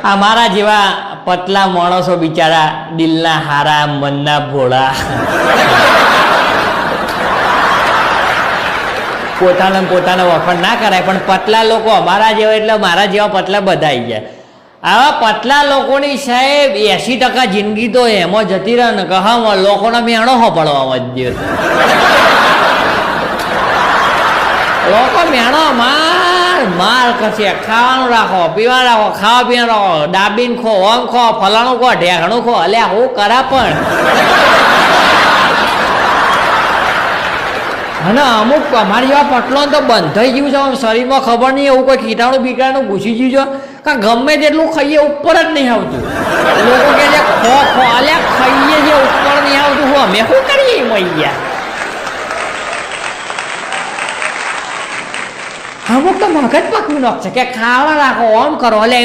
અમારા જેવા પતલા માણસો બિચારા દિલના હારા મનના ભોળા પોતાના વખાણ ના કરાય, પણ પતલા લોકો અમારા જેવા એટલે મારા જેવા પતલા બધા આવી ગયા. આવા પતલા લોકોની સાહેબ 80% જિંદગી તો એમાં જતી રહે ને કે હા લોકોના મેણો પડવામાં જ લોકો મેણો માર કરશે. ખાવાનું રાખો, પીવાનું રાખો, ખાવા પીવાનું રાખો, ડાબીન ખો, ઓમ ખો, ફલાણું ખો, ઢેકણું ખો, અલ્યા હું કરા પણ. અને અમુક અમારી જેવા પટલો તો બંધાઈ ગયું છે આમ શરીરમાં, ખબર નહીં એવું કોઈ કીટાણું બીટાણું ઘૂસી ગયું છે કે ગમે તેટલું ખાઈએ ઉપર જ નહીં આવતું. લોકો કે છે ખો અલ્યા ખાઈએ છે ઉપર નહીં આવતું, હું અમે શું કરીએ મૈયા. અમુક તો મગજ પકવી નાખશે કે ખાવા રાખો, ઓમ કરો, એટલે